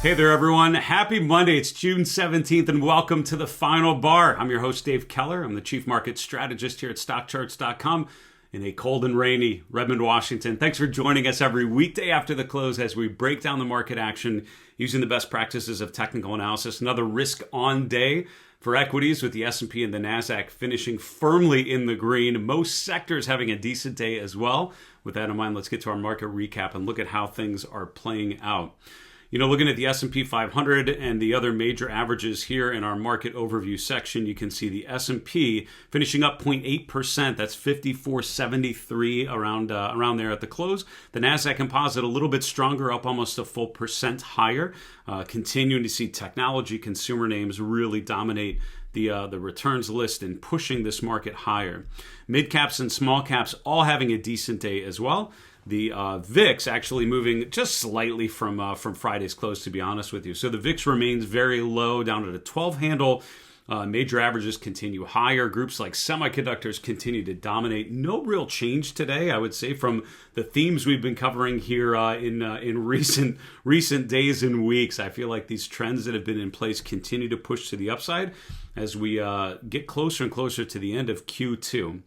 Hey there, everyone. Happy Monday. It's June 17th, and welcome to the Final Bar. I'm your host, Dave Keller. I'm the Chief Market Strategist here at Stockcharts.com in a cold and rainy Redmond, Washington. Thanks for joining us every weekday after the close as we break down the market action using the best practices of technical analysis. Another risk-on day for equities with the S&P and the Nasdaq finishing firmly in the green. Most sectors having a decent day as well. With that in mind, let's get to our market recap and look at how things are playing out. You know, looking at the S&P 500 and the other major averages here in our market overview section, you can see the S&P finishing up 0.8%. That's 5473 around there at the close. The Nasdaq Composite a little bit stronger, up almost a full percent higher. Continuing to see technology consumer names really dominate the returns list and pushing this market higher. Mid caps and small caps all having a decent day as well. The VIX actually moving just slightly from Friday's close, to be honest with you. So the VIX remains very low, down at a 12 handle. Major averages continue higher. Groups like semiconductors continue to dominate. No real change today, I would say, from the themes we've been covering here in recent days and weeks. I feel like these trends that have been in place continue to push to the upside as we get closer and closer to the end of Q2.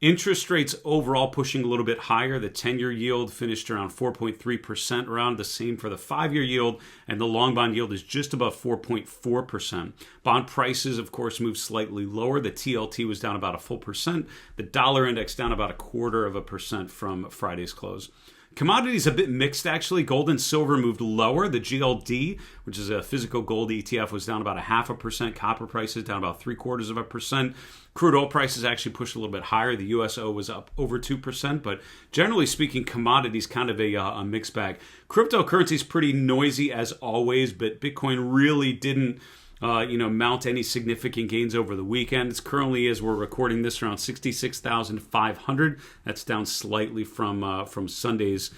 Interest rates overall pushing a little bit higher. The 10-year yield finished around 4.3%, around the same for the 5-year yield, and the long bond yield is just above 4.4%. Bond prices, of course, moved slightly lower. The TLT was down about a full percent. The dollar index down about 0.25% from Friday's close. Commodities a bit mixed, actually. Gold and silver moved lower. The GLD, which is a physical gold ETF, was down about 0.5%. Copper prices down about 0.75%. Crude oil prices actually pushed a little bit higher. The USO was up over 2%, but generally speaking, commodities kind of a mixed bag. Cryptocurrency is pretty noisy as always, but Bitcoin really didn't mount any significant gains over the weekend. It's currently, as we're recording this, around 66,500. That's down slightly from Sunday's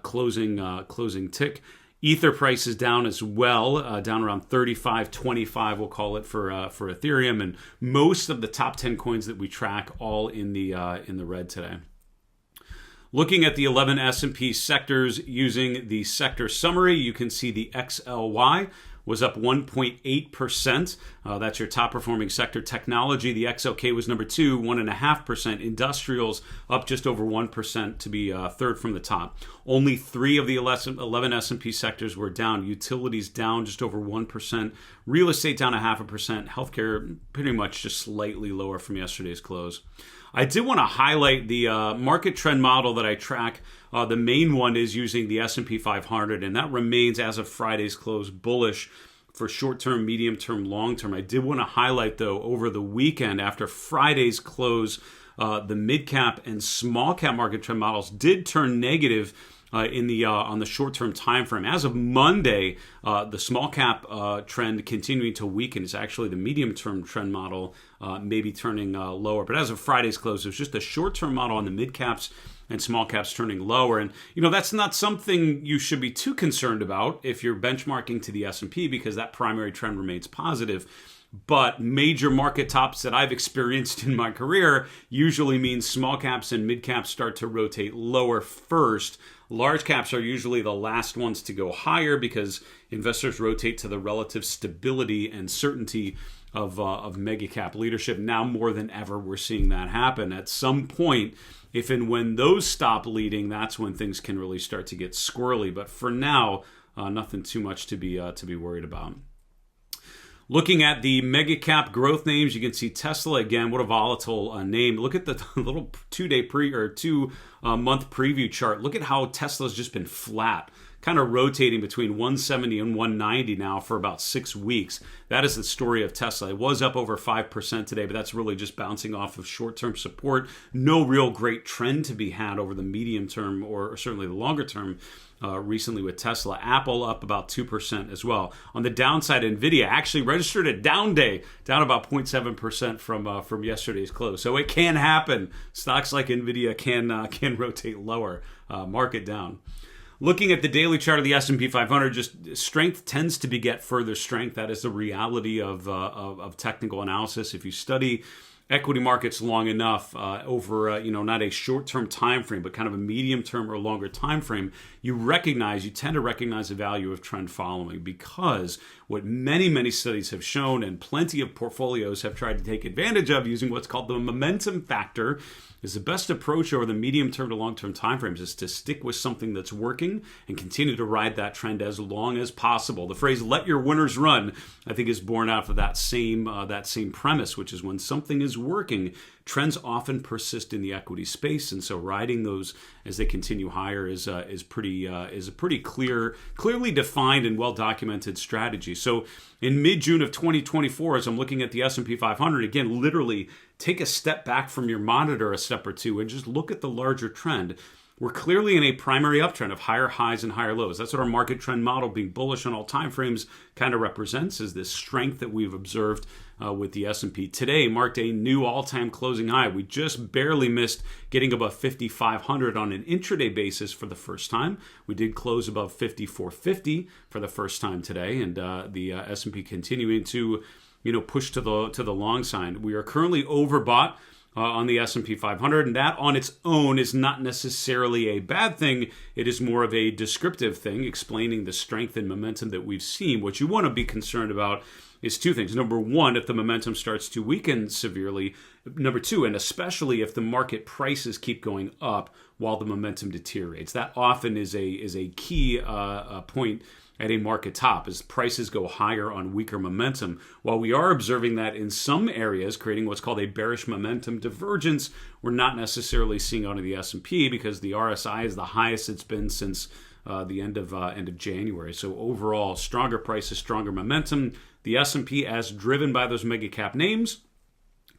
closing tick. Ether price is down as well, down around 35.25, we'll call it for Ethereum, and most of the top 10 coins that we track all in the red today. Looking at the 11 S&P sectors using the sector summary, you can see the XLY was up 1.8%. That's your top performing sector. Technology, the XLK was number 2, 1.5%. Industrials up just over 1% to be third from the top. Only 3 of the 11 S&P sectors were down. Utilities down just over 1%. Real estate down 0.5%. Healthcare pretty much just slightly lower from yesterday's close. I did want to highlight the market trend model that I track. The main one is using the S&P 500, and that remains, as of Friday's close, bullish for short-term, medium-term, long-term. I did want to highlight, though, over the weekend, after Friday's close, the mid-cap and small-cap market trend models did turn negative on the short-term time frame. As of Monday, the small cap trend continuing to weaken. It's actually the medium-term trend model maybe turning lower. But as of Friday's close, it was just a short-term model on the mid-caps and small caps turning lower. And, that's not something you should be too concerned about if you're benchmarking to the S&P, because that primary trend remains positive. But major market tops that I've experienced in my career usually means small caps and mid caps start to rotate lower first. Large caps are usually the last ones to go higher because investors rotate to the relative stability and certainty of mega cap leadership. Now more than ever, we're seeing that happen. At some point, if and when those stop leading, that's when things can really start to get squirrely. But for now, nothing too much to be worried about. Looking at the mega cap growth names, you can see Tesla again. What a volatile name! Look at the little 2 month preview chart. Look at how Tesla's just been flat, kind of rotating between 170 and 190 now for about 6 weeks. That is the story of Tesla. It was up over 5% today, but that's really just bouncing off of short-term support. No real great trend to be had over the medium term or certainly the longer term. Recently with Tesla. Apple up about 2% as well. On the downside, NVIDIA actually registered a down day, down about 0.7% from yesterday's close. So it can happen. Stocks like NVIDIA can rotate lower, market down. Looking at the daily chart of the S&P 500, just strength tends to beget further strength. That is the reality of technical analysis. If you study equity markets long enough over not a short-term time frame, but kind of a medium-term or longer time frame, you tend to recognize the value of trend following, because what many studies have shown, and plenty of portfolios have tried to take advantage of using what's called the momentum factor, is the best approach over the medium-term to long-term timeframes is to stick with something that's working and continue to ride that trend as long as possible. The phrase "let your winners run," I think, is born out of that same premise, which is when something is working, trends often persist in the equity space, and so riding those as they continue higher is a pretty clearly defined and well-documented strategy. So in mid-June of 2024, as I'm looking at the S&P 500, again, literally take a step back from your monitor a step or two and just look at the larger trend. We're clearly in a primary uptrend of higher highs and higher lows. That's what our market trend model, being bullish on all time frames, kind of represents, is this strength that we've observed with the S&P. Today marked a new all-time closing high. We just barely missed getting above 5,500 on an intraday basis for the first time. We did close above 5,450 for the first time today, and the S&P continuing to push to the long side. We are currently overbought on the S&P 500, and that on its own is not necessarily a bad thing. It is more of a descriptive thing, explaining the strength and momentum that we've seen. What you want to be concerned about is two things. Number one, if the momentum starts to weaken severely. Number two, and especially if the market prices keep going up while the momentum deteriorates. That often is a key point at a market top, as prices go higher on weaker momentum. While we are observing that in some areas, creating what's called a bearish momentum divergence, we're not necessarily seeing out of the S&P, because the RSI is the highest it's been since the end of January. So overall, stronger prices, stronger momentum. The S&P, as driven by those mega cap names,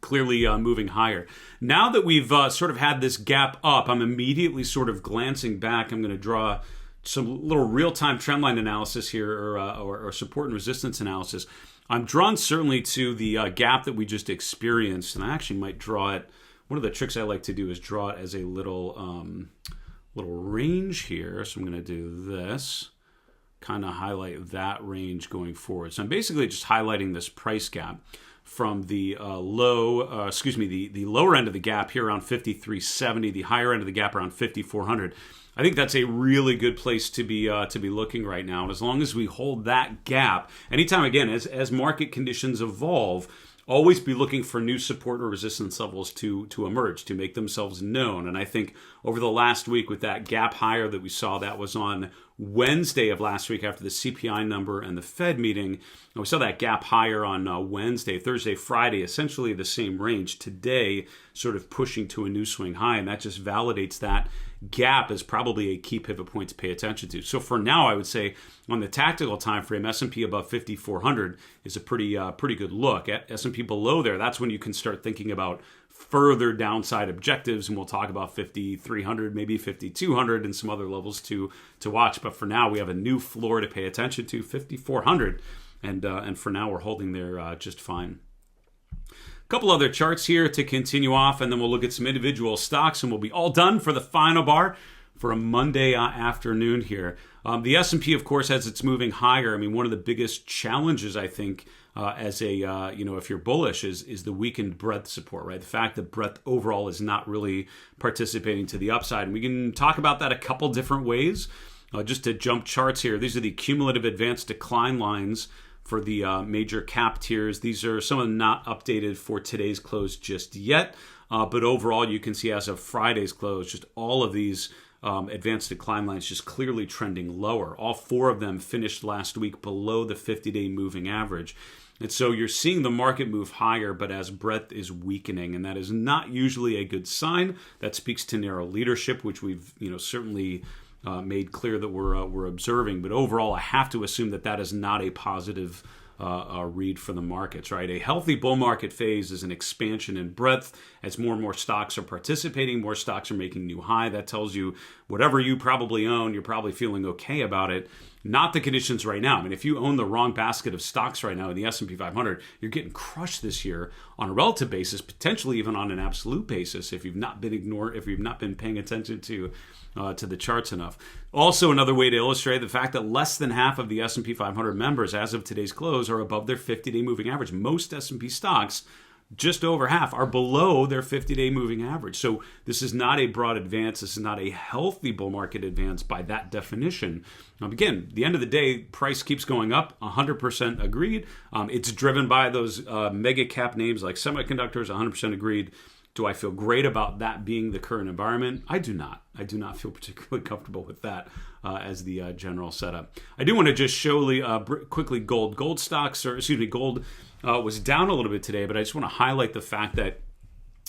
clearly moving higher. Now that we've sort of had this gap up, I'm immediately sort of glancing back. I'm going to draw some little real-time trendline analysis here, or support and resistance analysis. I'm drawn certainly to the gap that we just experienced, and I actually might draw it. One of the tricks I like to do is draw it as a little range here. So I'm going to do this, kind of highlight that range going forward. So I'm basically just highlighting this price gap from the the lower end of the gap here around 5,370, the higher end of the gap around 5,400. I think that's a really good place to be looking right now. And as long as we hold that gap, anytime, again, as market conditions evolve, always be looking for new support or resistance levels to emerge, to make themselves known. And I think over the last week, with that gap higher that we saw, that was on Wednesday of last week after the CPI number and the Fed meeting, and we saw that gap higher on Wednesday, Thursday, Friday, essentially the same range. Today, sort of pushing to a new swing high, and that just validates that gap as probably a key pivot point to pay attention to. So for now, I would say on the tactical time frame, S&P above 5,400 is a pretty good look. At S&P below there, that's when you can start thinking about further downside objectives, and we'll talk about 5,300, maybe 5,200, and some other levels to watch. But for now, we have a new floor to pay attention to, 5,400, and for now, we're holding there just fine. A couple other charts here to continue off, and then we'll look at some individual stocks, and we'll be all done for the final bar for a Monday afternoon here. The S&P, of course, as it's moving higher, I mean, one of the biggest challenges, I think, as a, if you're bullish, is the weakened breadth support, right? The fact that breadth overall is not really participating to the upside. And we can talk about that a couple different ways. Just to jump charts here, these are the cumulative advanced decline lines for the major cap tiers. These are some of them not updated for today's close just yet. But overall, you can see as of Friday's close, just all of these advanced decline lines just clearly trending lower. All four of them finished last week below the 50-day moving average. And so you're seeing the market move higher, but as breadth is weakening, and that is not usually a good sign. That speaks to narrow leadership, which we've certainly made clear that we're observing. But overall, I have to assume that is not a positive read for the markets, right? A healthy bull market phase is an expansion in breadth. As more and more stocks are participating, more stocks are making new high. That tells you whatever you probably own, you're probably feeling okay about it. Not the conditions right now. I mean, if you own the wrong basket of stocks right now in the S&P 500, you're getting crushed this year on a relative basis, potentially even on an absolute basis, if you've not been paying attention to the charts enough. Also, another way to illustrate the fact that less than half of the S&P 500 members as of today's close are above their 50-day moving average. Most S&P stocks just over half, are below their 50-day moving average. So this is not a broad advance. This is not a healthy bull market advance by that definition. Again, at the end of the day, price keeps going up, 100% agreed. It's driven by those mega cap names like semiconductors, 100% agreed. Do I feel great about that being the current environment? I do not. I do not feel particularly comfortable with that as the general setup. I do want to just show quickly gold. Gold was down a little bit today, but I just want to highlight the fact that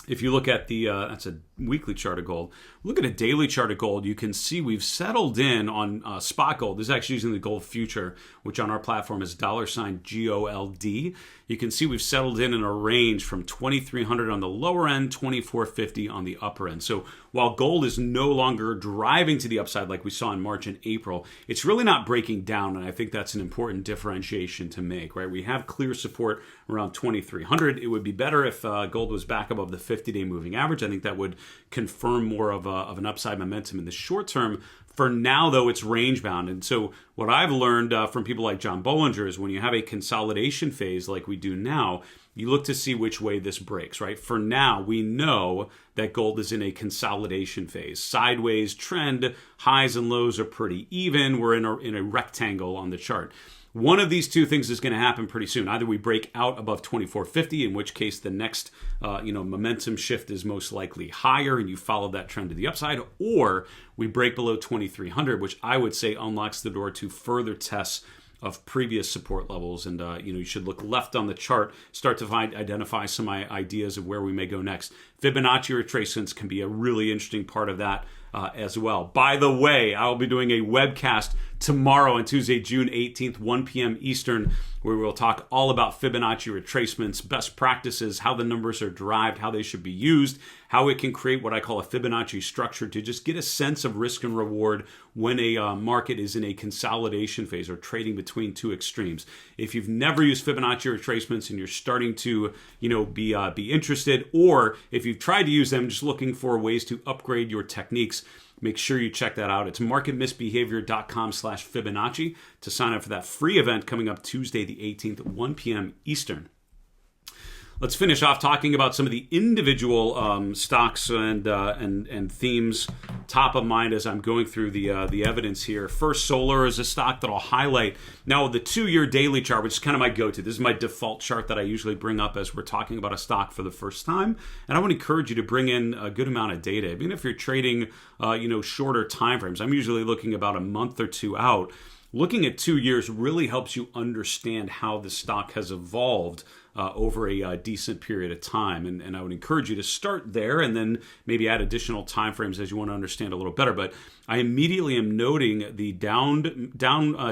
if you look at that's a weekly chart of gold. Look at a daily chart of gold. You can see we've settled in on spot gold. This is actually using the gold future, which on our platform is $GOLD. You can see we've settled in a range from 2,300 on the lower end, 2,450 on the upper end. So while gold is no longer driving to the upside like we saw in March and April, it's really not breaking down, and I think that's an important differentiation to make, right? We have clear support around 2,300. It would be better if gold was back above the 50-day moving average. I think that would confirm more of an upside momentum in the short term. For now, though, it's range bound. And so what I've learned from people like John Bollinger is when you have a consolidation phase like we do now, you look to see which way this breaks, right? For now, we know that gold is in a consolidation phase. Sideways trend, highs and lows are pretty even. We're in a rectangle on the chart. One of these two things is going to happen pretty soon. Either we break out above 2450, in which case the next momentum shift is most likely higher and you follow that trend to the upside, or we break below 2300, which I would say unlocks the door to further tests of previous support levels. And you should look left on the chart, start to identify some ideas of where we may go next. Fibonacci retracements can be a really interesting part of that as well. By the way, I'll be doing a webcast tomorrow on Tuesday, June 18th, 1 p.m. Eastern, where we'll talk all about Fibonacci retracements, best practices, how the numbers are derived, how they should be used, how it can create what I call a Fibonacci structure to just get a sense of risk and reward when a market is in a consolidation phase or trading between two extremes. If you've never used Fibonacci retracements and you're starting to be interested, or if you've tried to use them just looking for ways to upgrade your techniques, make sure you check that out. It's marketmisbehavior.com/Fibonacci to sign up for that free event coming up Tuesday the 18th at 1 p.m. Eastern. Let's finish off talking about some of the individual stocks and themes top of mind as I'm going through the evidence here. First, solar is a stock that I'll highlight. Now, the 2-year daily chart, which is kind of my go-to. This is my default chart that I usually bring up as we're talking about a stock for the first time. And I want to encourage you to bring in a good amount of data. Even if you're trading, shorter time frames, I'm usually looking about a month or two out. Looking at 2 years really helps you understand how the stock has evolved over a decent period of time. And I would encourage you to start there and then maybe add additional time frames as you want to understand a little better. But I immediately am noting the down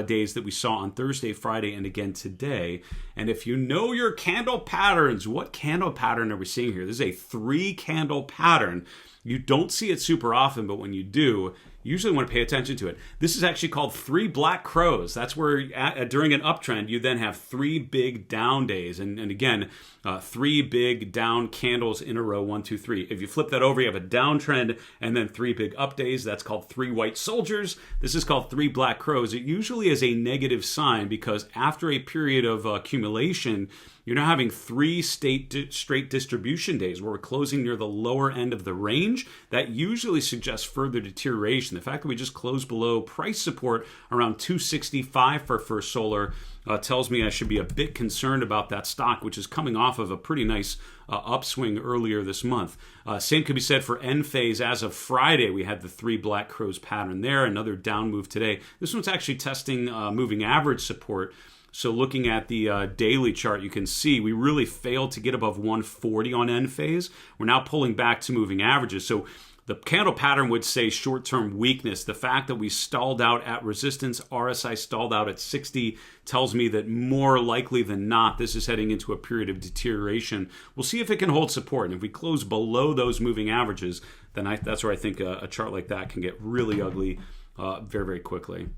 days that we saw on Thursday, Friday, and again today. And if you know your candle patterns, what candle pattern are we seeing here? This is a 3-candle pattern. You don't see it super often, but when you do, you usually want to pay attention to it. This is actually called 3 black crows. That's where during an uptrend, you then have 3 big down days. And again, 3 big down candles in a row, 1, 2, 3. If you flip that over, you have a downtrend and then 3 big up days. That's called 3 white soldiers. This is called 3 black crows. It usually is a negative sign because after a period of accumulation, you're now having 3 straight distribution days where we're closing near the lower end of the range. That usually suggests further deterioration. The fact that we just closed below price support around 265 for First Solar tells me I should be a bit concerned about that stock, which is coming off of a pretty nice upswing earlier this month. Same could be said for Enphase. As of Friday, we had the 3 black crows pattern there, another down move today. This one's actually testing moving average support. So looking at the daily chart, you can see we really failed to get above 140 on Enphase. We're now pulling back to moving averages. So the candle pattern would say short-term weakness. The fact that we stalled out at resistance, RSI stalled out at 60, tells me that more likely than not, this is heading into a period of deterioration. We'll see if it can hold support. And if we close below those moving averages, then that's where I think a chart like that can get really ugly very, very quickly.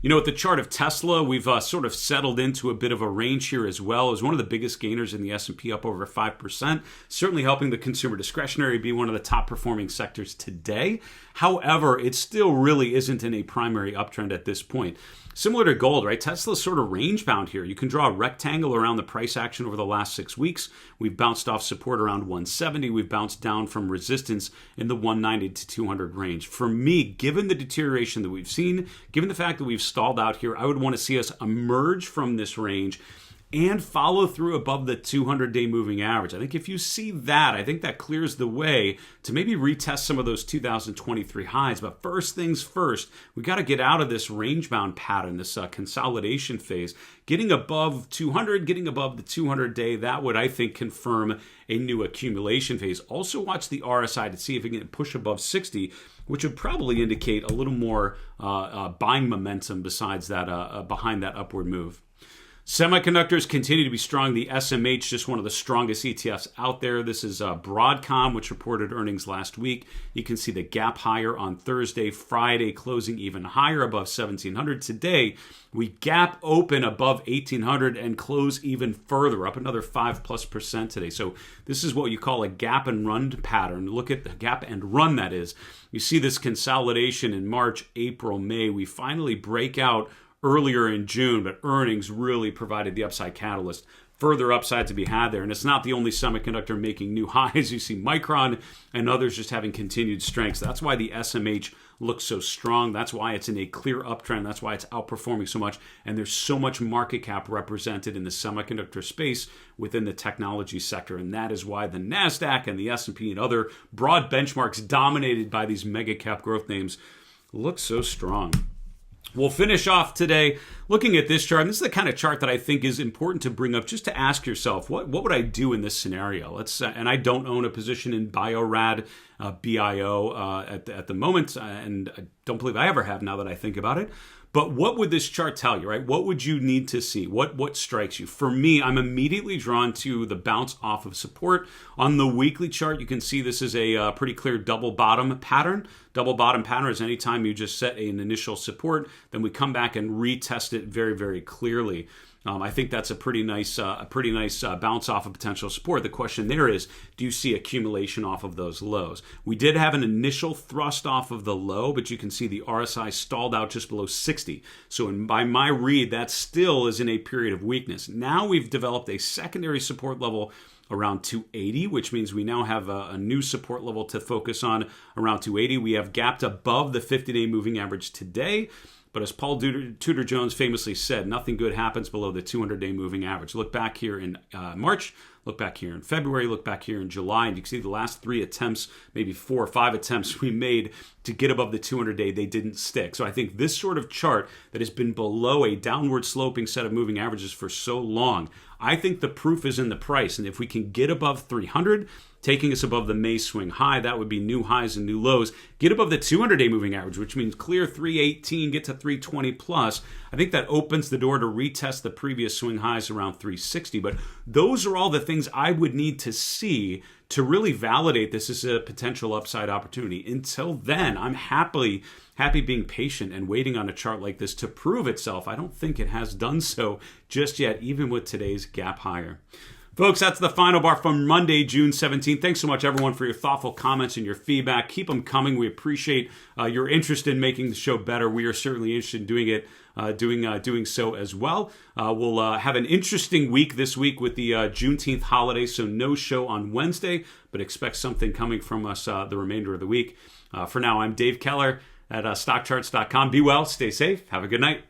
With the chart of Tesla, we've sort of settled into a bit of a range here as well. It was one of the biggest gainers in the S&P, up over 5%, certainly helping the consumer discretionary be one of the top performing sectors today. However, it still really isn't in a primary uptrend at this point. Similar to gold, right? Tesla's sort of range bound here. You can draw a rectangle around the price action over the last 6 weeks. We've bounced off support around 170. We've bounced down from resistance in the 190 to 200 range. For me, given the deterioration that we've seen, given the fact that we've stalled out here, I would want to see us emerge from this range and follow through above the 200-day moving average. I think if you see that, I think that clears the way to maybe retest some of those 2023 highs. But first things first, we got to get out of this range-bound pattern, this consolidation phase. Getting above 200, getting above the 200-day, that would, I think, confirm a new accumulation phase. Also watch the RSI to see if it can push above 60, which would probably indicate a little more buying momentum besides that, behind that upward move. Semiconductors continue to be strong. The SMH, just one of the strongest ETFs out there. This is Broadcom, which reported earnings last week. You can see the gap higher on Thursday, Friday closing even higher above 1,700. Today, we gap open above 1,800 and close even further, up another 5+% today. So this is what you call a gap and run pattern. Look at the gap and run, that is. You see this consolidation in March, April, May. We finally break out earlier in June, but earnings really provided the upside catalyst. Further upside to be had there. And it's not the only semiconductor making new highs. You see Micron and others just having continued strength. So that's why the SMH looks so strong. That's why it's in a clear uptrend. That's why it's outperforming so much. And there's so much market cap represented in the semiconductor space within the technology sector. And that is why the Nasdaq and the S&P and other broad benchmarks dominated by these mega cap growth names look so strong. We'll finish off today looking at this chart. And this is the kind of chart that I think is important to bring up just to ask yourself, what would I do in this scenario? And I don't own a position in Bio-Rad, BIO at the moment, and I don't believe I ever have now that I think about it. But what would this chart tell you, right? What would you need to see? What strikes you? For me, I'm immediately drawn to the bounce off of support. On the weekly chart, you can see this is a pretty clear double bottom pattern. Double bottom pattern is anytime you just set an initial support, then we come back and retest it very, very clearly. I think that's a pretty nice bounce off of potential support. The question there is, do you see accumulation off of those lows? We did have an initial thrust off of the low, but you can see the RSI stalled out just below 60. So by my read, that still is in a period of weakness. Now we've developed a secondary support level around 280, which means we now have a new support level to focus on around 280. We have gapped above the 50-day moving average today. But as Paul Tudor Jones famously said, nothing good happens below the 200-day moving average. Look back here in March, look back here in February, look back here in July, and you can see the last 3 attempts, maybe 4 or 5 attempts we made to get above the 200-day, they didn't stick. So I think this sort of chart that has been below a downward sloping set of moving averages for so long, I think the proof is in the price. And if we can get above 300, taking us above the May swing high, that would be new highs and new lows. Get above the 200-day moving average, which means clear 318, get to 320 plus. I think that opens the door to retest the previous swing highs around 360. But those are all the things I would need to see to really validate this as a potential upside opportunity. Until then, I'm happy being patient and waiting on a chart like this to prove itself. I don't think it has done so just yet, even with today's gap higher. Folks, that's the final bar from Monday, June 17th. Thanks so much, everyone, for your thoughtful comments and your feedback. Keep them coming. We appreciate your interest in making the show better. We are certainly interested in doing it, doing so as well. We'll have an interesting week this week with the Juneteenth holiday, so no show on Wednesday, but expect something coming from us the remainder of the week. For now, I'm Dave Keller at stockcharts.com. Be well, stay safe, have a good night.